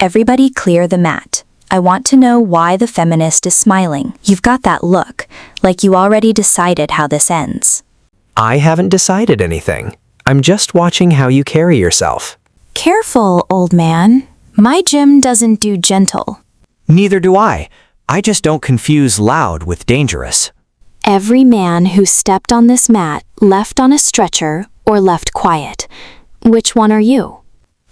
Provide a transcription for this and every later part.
Everybody clear the mat. I want to know why the feminist is smiling. You've got that look, like you already decided how this ends. I haven't decided anything. I'm just watching how you carry yourself. Careful, old man. My gym doesn't do gentle. Neither do I. I just don't confuse loud with dangerous. Every man who stepped on this mat left on a stretcher or left quiet. Which one are you?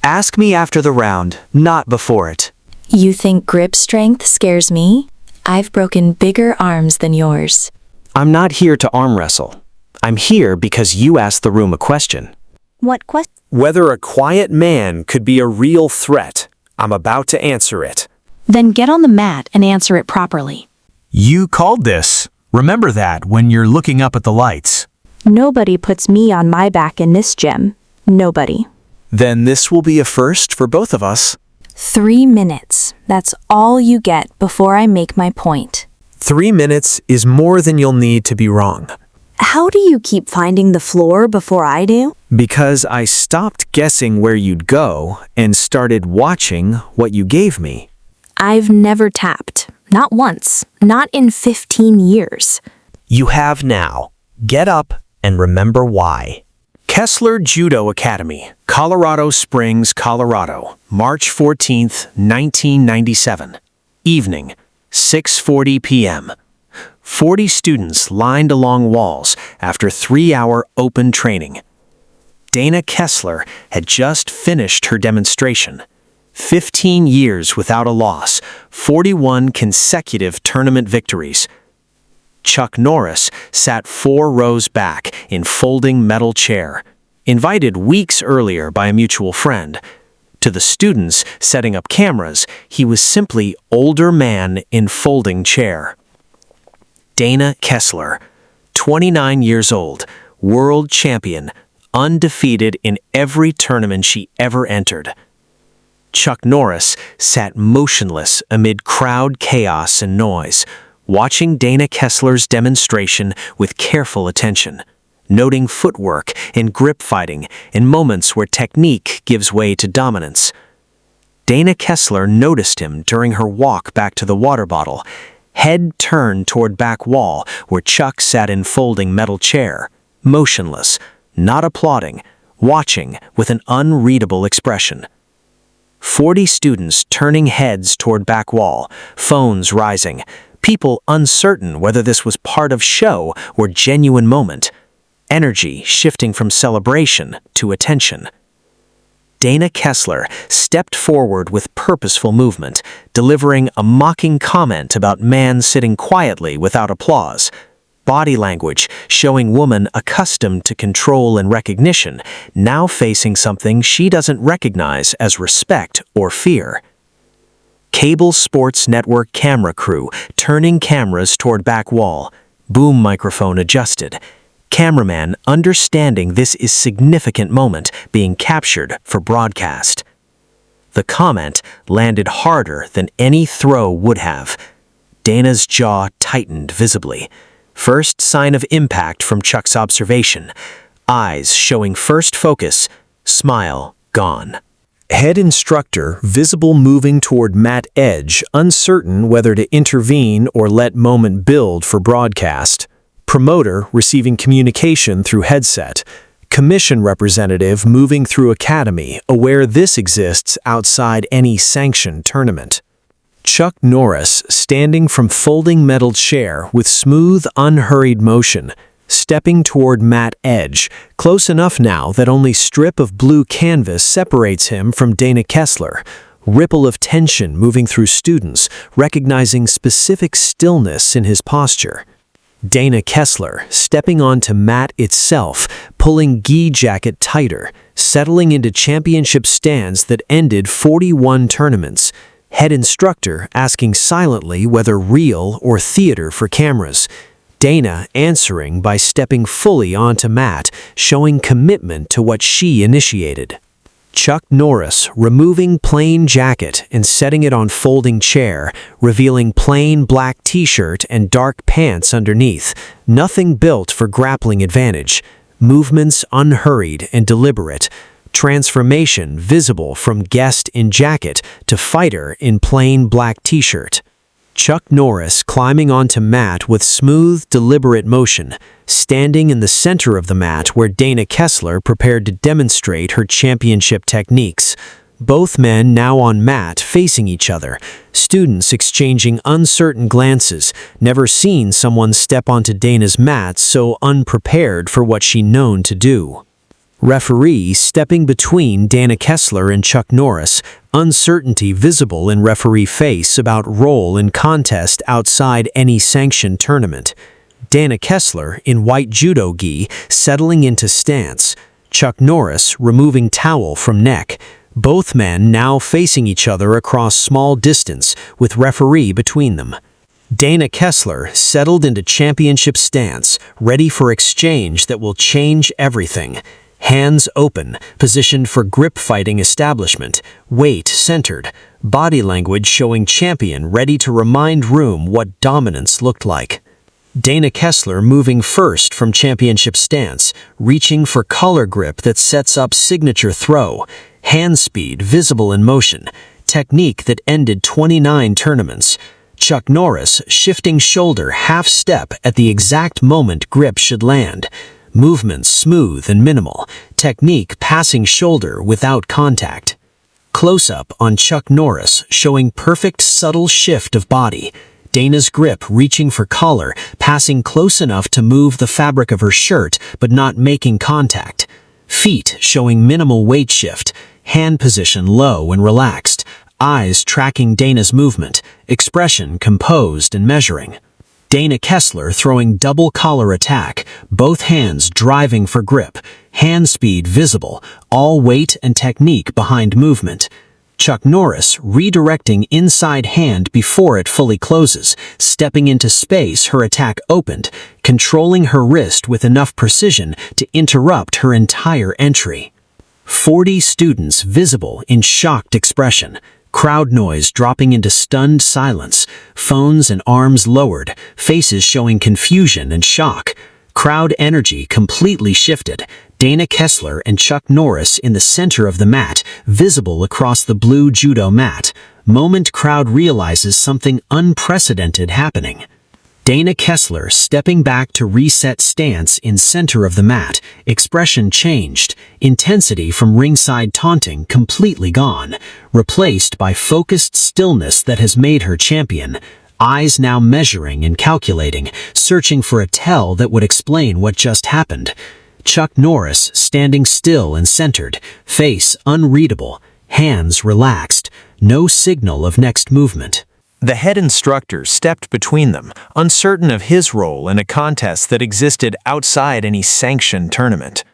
Ask me after the round, not before it. You think grip strength scares me? I've broken bigger arms than yours. I'm not here to arm wrestle. I'm here because you asked the room a question. What question? Whether a quiet man could be a real threat. I'm about to answer it. Then get on the mat and answer it properly. You called this. Remember that when you're looking up at the lights. Nobody puts me on my back in this gym. Nobody. Then this will be a first for both of us. 3 minutes. That's all you get before I make my point. 3 minutes is more than you'll need to be wrong. How do you keep finding the floor before I do? Because I stopped guessing where you'd go and started watching what you gave me. I've never tapped. Not once. Not in 15 years. You have now. Get up and remember why. Kessler Judo Academy, Colorado Springs, Colorado, March 14th, 1997. Evening, 6:40 p.m. 40 students lined along walls after 3-hour open training. Dana Kessler had just finished her demonstration. 15 years without a loss, 41 consecutive tournament victories. Chuck Norris sat 4 rows back in folding metal chair, invited weeks earlier by a mutual friend. To the students setting up cameras, he was simply older man in folding chair. Dana Kessler, 29 years old, world champion, undefeated in every tournament she ever entered. Chuck Norris sat motionless amid crowd chaos and noise, watching Dana Kessler's demonstration with careful attention, noting footwork and grip fighting in moments where technique gives way to dominance. Dana Kessler noticed him during her walk back to the water bottle, head turned toward back wall where Chuck sat in folding metal chair, motionless, not applauding, watching with an unreadable expression. 40 students turning heads toward back wall, phones rising, people uncertain whether this was part of show or genuine moment, energy shifting from celebration to attention. Dana Kessler stepped forward with purposeful movement, delivering a mocking comment about man sitting quietly without applause, body language showing woman accustomed to control and recognition, now facing something she doesn't recognize as respect or fear. Cable Sports Network camera crew turning cameras toward back wall, boom microphone adjusted, cameraman understanding this is significant moment being captured for broadcast. The comment landed harder than any throw would have. Dana's jaw tightened visibly. First sign of impact from Chuck's observation. Eyes showing first focus, smile gone. Head instructor visible moving toward mat edge, uncertain whether to intervene or let moment build for broadcast. Promoter receiving communication through headset. Commission representative moving through academy, aware this exists outside any sanctioned tournament. Chuck Norris standing from folding metal chair with smooth, unhurried motion, stepping toward mat edge, close enough now that only strip of blue canvas separates him from Dana Kessler. Ripple of tension moving through students, recognizing specific stillness in his posture. Dana Kessler stepping onto mat itself, pulling gi jacket tighter, settling into championship stands that ended 41 tournaments. Head instructor asking silently whether real or theater for cameras. Dana answering by stepping fully onto mat, showing commitment to what she initiated. Chuck Norris removing plain jacket and setting it on folding chair, revealing plain black t-shirt and dark pants underneath, nothing built for grappling advantage. Movements unhurried and deliberate. Transformation visible from guest in jacket to fighter in plain black t-shirt. Chuck Norris climbing onto mat with smooth, deliberate motion, standing in the center of the mat where Dana Kessler prepared to demonstrate her championship techniques. Both men now on mat facing each other, students exchanging uncertain glances, never seen someone step onto Dana's mat so unprepared for what she known to do. Referee stepping between Dana Kessler and Chuck Norris, uncertainty visible in referee face about role in contest outside any sanctioned tournament. Dana Kessler in white judo gi settling into stance, Chuck Norris removing towel from neck, both men now facing each other across small distance with referee between them. Dana Kessler settled into championship stance, ready for exchange that will change everything. Hands open, positioned for grip fighting establishment, weight centered, body language showing champion ready to remind room what dominance looked like. Dana Kessler moving first from championship stance, reaching for collar grip that sets up signature throw, hand speed visible in motion, technique that ended 29 tournaments. Chuck Norris shifting shoulder half step at the exact moment grip should land. Movements smooth and minimal, technique passing shoulder without contact. Close-up on Chuck Norris showing perfect subtle shift of body. Dana's grip reaching for collar, passing close enough to move the fabric of her shirt but not making contact. Feet showing minimal weight shift, hand position low and relaxed, eyes tracking Dana's movement, expression composed and measuring. Dana Kessler throwing double collar attack, both hands driving for grip, hand speed visible, all weight and technique behind movement. Chuck Norris redirecting inside hand before it fully closes, stepping into space her attack opened, controlling her wrist with enough precision to interrupt her entire entry. 40 students visible in shocked expression. Crowd noise dropping into stunned silence, phones and arms lowered, faces showing confusion and shock. Crowd energy completely shifted. Dana Kessler and Chuck Norris in the center of the mat, visible across the blue judo mat. Moment crowd realizes something unprecedented happening. Dana Kessler stepping back to reset stance in center of the mat, expression changed, intensity from ringside taunting completely gone, replaced by focused stillness that has made her champion, eyes now measuring and calculating, searching for a tell that would explain what just happened. Chuck Norris standing still and centered, face unreadable, hands relaxed, no signal of next movement. The head instructor stepped between them, uncertain of his role in a contest that existed outside any sanctioned tournament.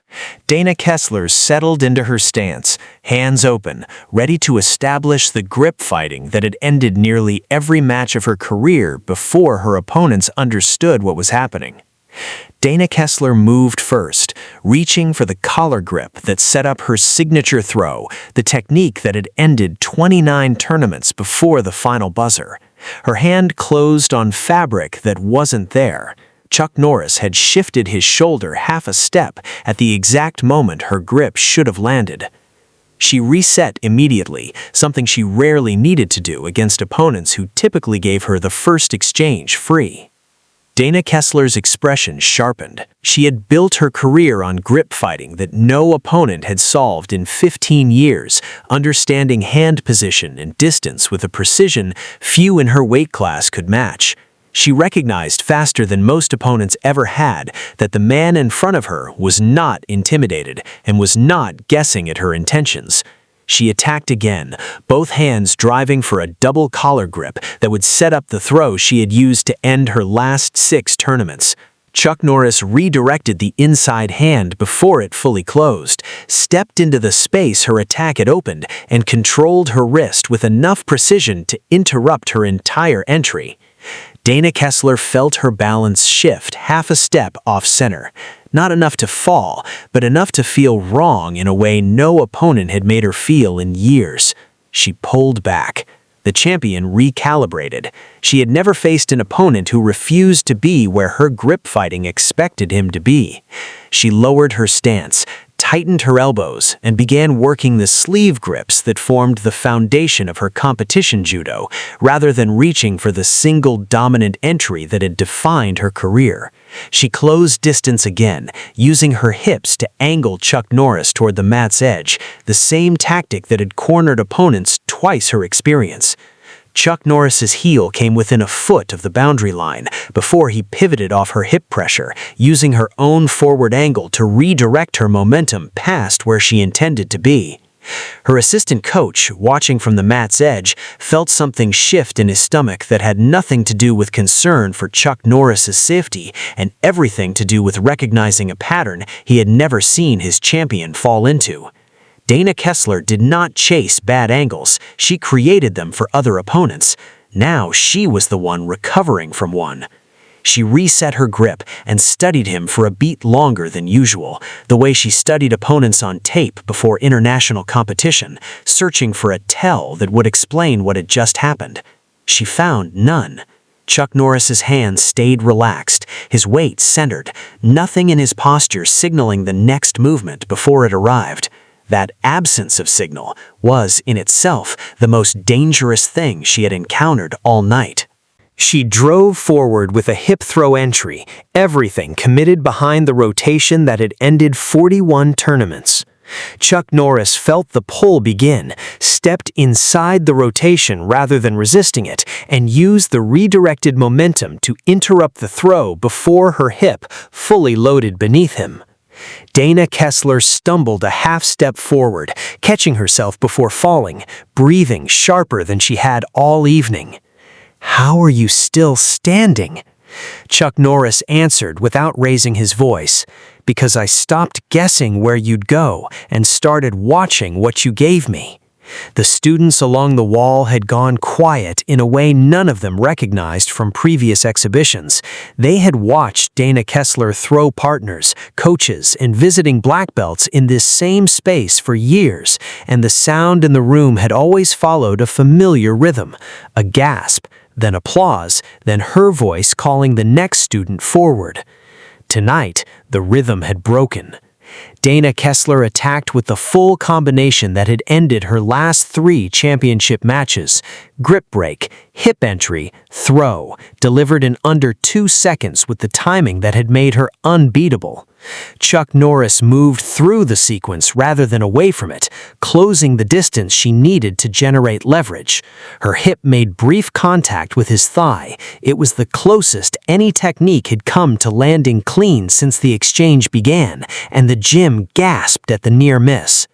Dana Kessler settled into her stance, hands open, ready to establish the grip fighting that had ended nearly every match of her career before her opponents understood what was happening. Dana Kessler moved first, reaching for the collar grip that set up her signature throw, the technique that had ended 29 tournaments before the final buzzer. Her hand closed on fabric that wasn't there. Chuck Norris had shifted his shoulder half a step at the exact moment her grip should have landed. She reset immediately, something she rarely needed to do against opponents who typically gave her the first exchange free. Dana Kessler's expression sharpened. She had built her career on grip fighting that no opponent had solved in 15 years, understanding hand position and distance with a precision few in her weight class could match. She recognized faster than most opponents ever had that the man in front of her was not intimidated and was not guessing at her intentions. She attacked again, both hands driving for a double collar grip that would set up the throw she had used to end her last 6 tournaments. Chuck Norris redirected the inside hand before it fully closed, stepped into the space her attack had opened, and controlled her wrist with enough precision to interrupt her entire entry. Dana Kessler felt her balance shift half a step off center. Not enough to fall, but enough to feel wrong in a way no opponent had made her feel in years. She pulled back. The champion recalibrated. She had never faced an opponent who refused to be where her grip fighting expected him to be. She lowered her stance, tightened her elbows and began working the sleeve grips that formed the foundation of her competition judo, rather than reaching for the single dominant entry that had defined her career. She closed distance again, using her hips to angle Chuck Norris toward the mat's edge, the same tactic that had cornered opponents twice her experience. Chuck Norris's heel came within a foot of the boundary line before he pivoted off her hip pressure, using her own forward angle to redirect her momentum past where she intended to be. Her assistant coach, watching from the mat's edge, felt something shift in his stomach that had nothing to do with concern for Chuck Norris's safety and everything to do with recognizing a pattern he had never seen his champion fall into. Dana Kessler did not chase bad angles, she created them for other opponents. Now she was the one recovering from one. She reset her grip and studied him for a beat longer than usual, the way she studied opponents on tape before international competition, searching for a tell that would explain what had just happened. She found none. Chuck Norris's hands stayed relaxed, his weight centered, nothing in his posture signaling the next movement before it arrived. That absence of signal was, in itself, the most dangerous thing she had encountered all night. She drove forward with a hip throw entry, everything committed behind the rotation that had ended 41 tournaments. Chuck Norris felt the pull begin, stepped inside the rotation rather than resisting it, and used the redirected momentum to interrupt the throw before her hip fully loaded beneath him. Dana Kessler stumbled a half-step forward, catching herself before falling, breathing sharper than she had all evening. "How are you still standing?" Chuck Norris answered without raising his voice, "Because I stopped guessing where you'd go and started watching what you gave me." The students along the wall had gone quiet in a way none of them recognized from previous exhibitions. They had watched Dana Kessler throw partners, coaches, and visiting black belts in this same space for years, and the sound in the room had always followed a familiar rhythm, a gasp, then applause, then her voice calling the next student forward. Tonight, the rhythm had broken. Dana Kessler attacked with the full combination that had ended her last 3 championship matches: grip break, hip entry, throw, delivered in under 2 seconds with the timing that had made her unbeatable. Chuck Norris moved through the sequence rather than away from it, closing the distance she needed to generate leverage. Her hip made brief contact with his thigh. It was the closest any technique had come to landing clean since the exchange began, and the gym gasped at the near miss.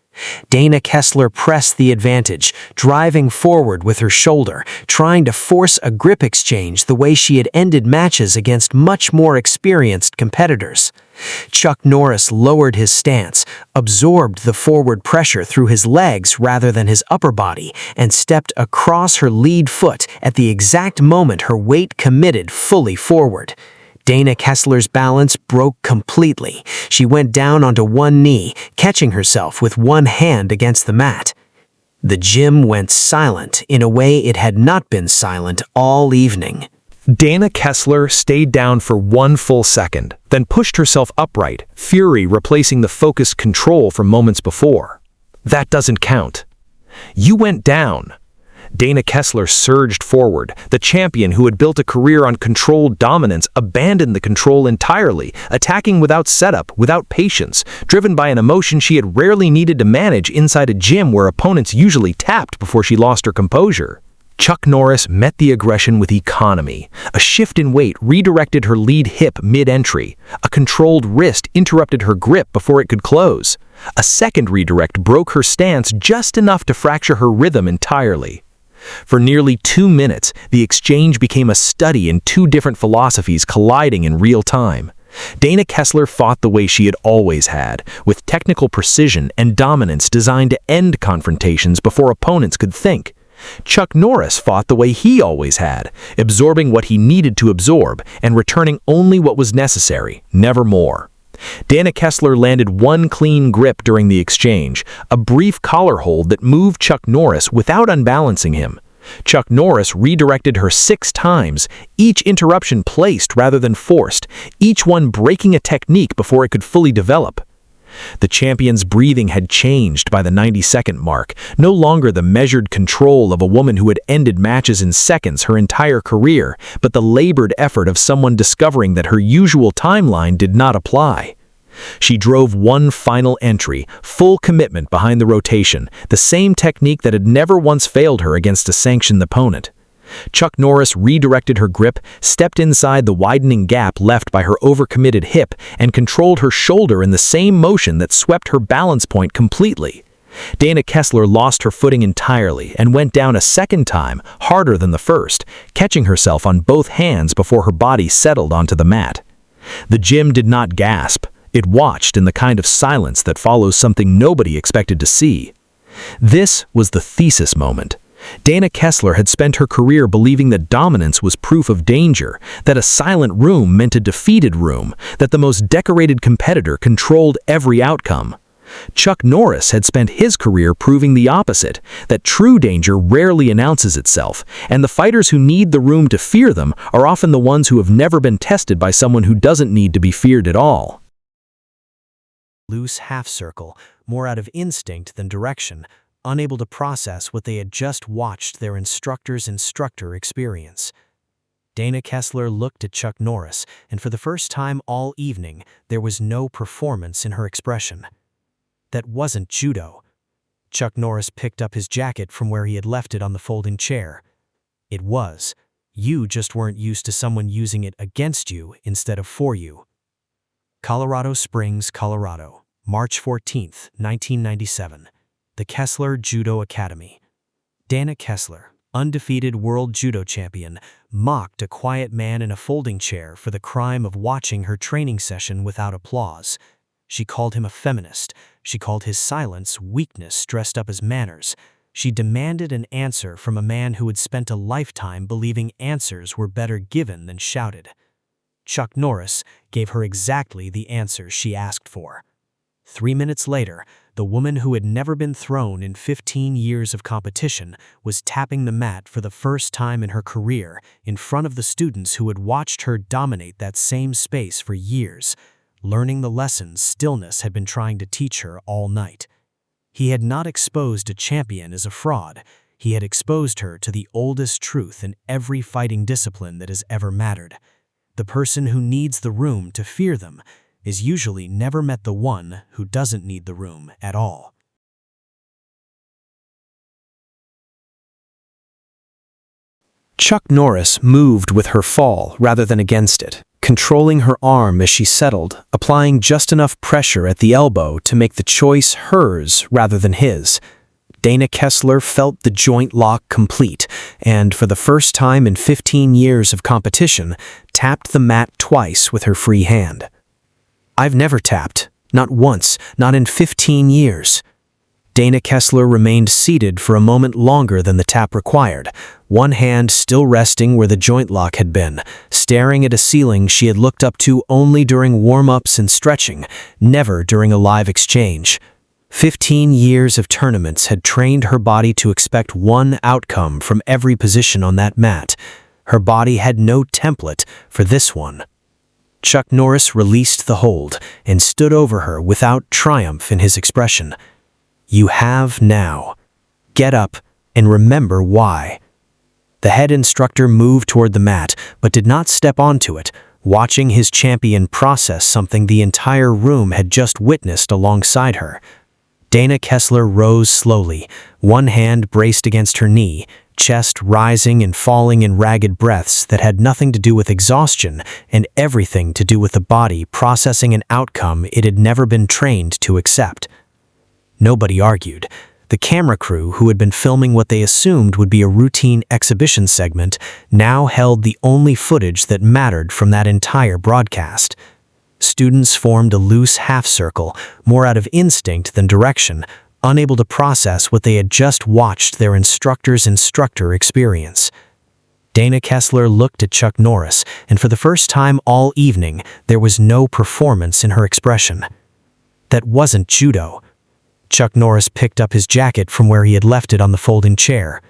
Dana Kessler pressed the advantage, driving forward with her shoulder, trying to force a grip exchange the way she had ended matches against much more experienced competitors. Chuck Norris lowered his stance, absorbed the forward pressure through his legs rather than his upper body, and stepped across her lead foot at the exact moment her weight committed fully forward. Dana Kessler's balance broke completely. She went down onto one knee, catching herself with one hand against the mat. The gym went silent in a way it had not been silent all evening. Dana Kessler stayed down for 1 full second, then pushed herself upright, fury replacing the focused control from moments before. "That doesn't count. You went down." Dana Kessler surged forward. The champion who had built a career on controlled dominance abandoned the control entirely, attacking without setup, without patience, driven by an emotion she had rarely needed to manage inside a gym where opponents usually tapped before she lost her composure. Chuck Norris met the aggression with economy. A shift in weight redirected her lead hip mid-entry. A controlled wrist interrupted her grip before it could close. A second redirect broke her stance just enough to fracture her rhythm entirely. For nearly 2 minutes, the exchange became a study in 2 different philosophies colliding in real time. Dana Kessler fought the way she had always had, with technical precision and dominance designed to end confrontations before opponents could think. Chuck Norris fought the way he always had, absorbing what he needed to absorb and returning only what was necessary, never more. Dana Kessler landed one clean grip during the exchange, a brief collar hold that moved Chuck Norris without unbalancing him. Chuck Norris redirected her 6 times, each interruption placed rather than forced, each one breaking a technique before it could fully develop. The champion's breathing had changed by the 90-second mark, no longer the measured control of a woman who had ended matches in seconds her entire career, but the labored effort of someone discovering that her usual timeline did not apply. She drove one final entry, full commitment behind the rotation, the same technique that had never once failed her against a sanctioned opponent. Chuck Norris redirected her grip, stepped inside the widening gap left by her overcommitted hip, and controlled her shoulder in the same motion that swept her balance point completely. Dana Kessler lost her footing entirely and went down a second time, harder than the first, catching herself on both hands before her body settled onto the mat. The gym did not gasp. It watched in the kind of silence that follows something nobody expected to see. This was the thesis moment. Dana Kessler had spent her career believing that dominance was proof of danger, that a silent room meant a defeated room, that the most decorated competitor controlled every outcome. Chuck Norris had spent his career proving the opposite, that true danger rarely announces itself, and the fighters who need the room to fear them are often the ones who have never been tested by someone who doesn't need to be feared at all. Loose half-circle, more out of instinct than direction, unable to process what they had just watched their instructor's instructor experience. Dana Kessler looked at Chuck Norris, and for the first time all evening, there was no performance in her expression. That wasn't judo. Chuck Norris picked up his jacket from where he had left it on the folding chair. It was. You just weren't used to someone using it against you instead of for you. Colorado Springs, Colorado, March 14, 1997. The Kessler Judo Academy. Dana Kessler, undefeated world judo champion, mocked a quiet man in a folding chair for the crime of watching her training session without applause. She called him a feminist. She called his silence weakness dressed up as manners. She demanded an answer from a man who had spent a lifetime believing answers were better given than shouted. Chuck Norris gave her exactly the answer she asked for. 3 minutes later, the woman who had never been thrown in 15 years of competition was tapping the mat for the first time in her career in front of the students who had watched her dominate that same space for years, learning the lessons Stillness had been trying to teach her all night. He had not exposed a champion as a fraud. He had exposed her to the oldest truth in every fighting discipline that has ever mattered. The person who needs the room to fear them is usually never met the one who doesn't need the room at all. Chuck Norris moved with her fall rather than against it, controlling her arm as she settled, applying just enough pressure at the elbow to make the choice hers rather than his. Dana Kessler felt the joint lock complete, and for the first time in 15 years of competition, tapped the mat twice with her free hand. I've never tapped, not once, not in 15 years. Dana Kessler remained seated for a moment longer than the tap required, one hand still resting where the joint lock had been, staring at a ceiling she had looked up to only during warm-ups and stretching, never during a live exchange. 15 years of tournaments had trained her body to expect one outcome from every position on that mat. Her body had no template for this one. Chuck Norris released the hold and stood over her without triumph in his expression. You have now. Get up and remember why. The head instructor moved toward the mat, but did not step onto it, watching his champion process something the entire room had just witnessed alongside her. Dana Kessler rose slowly, one hand braced against her knee, chest rising and falling in ragged breaths that had nothing to do with exhaustion and everything to do with the body processing an outcome it had never been trained to accept. Nobody argued. The camera crew, who had been filming what they assumed would be a routine exhibition segment, now held the only footage that mattered from that entire broadcast. Students formed a loose half-circle, more out of instinct than direction, unable to process what they had just watched their instructor's instructor experience. Dana Kessler looked at Chuck Norris, and for the first time all evening, there was no performance in her expression. That wasn't judo. Chuck Norris picked up his jacket from where he had left it on the folding chair.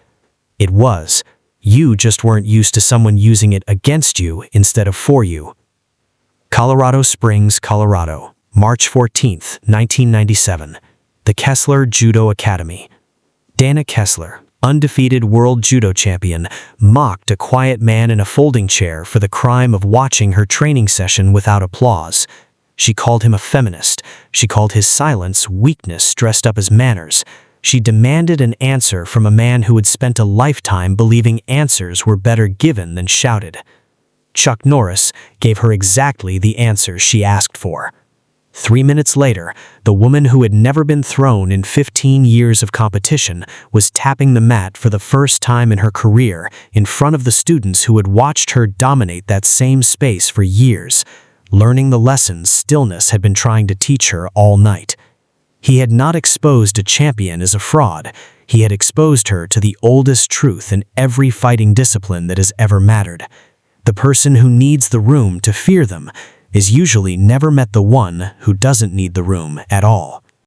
It was. You just weren't used to someone using it against you instead of for you. Colorado Springs, Colorado, March 14, 1997. The Kessler Judo Academy. Dana Kessler, undefeated world judo champion, mocked a quiet man in a folding chair for the crime of watching her training session without applause. She called him a feminist. She called his silence weakness dressed up as manners. She demanded an answer from a man who had spent a lifetime believing answers were better given than shouted. Chuck Norris gave her exactly the answer she asked for. 3 minutes later, the woman who had never been thrown in 15 years of competition was tapping the mat for the first time in her career in front of the students who had watched her dominate that same space for years, learning the lessons stillness had been trying to teach her all night. He had not exposed a champion as a fraud. He had exposed her to the oldest truth in every fighting discipline that has ever mattered. The person who needs the room to fear them is usually never met the one who doesn't need the room at all.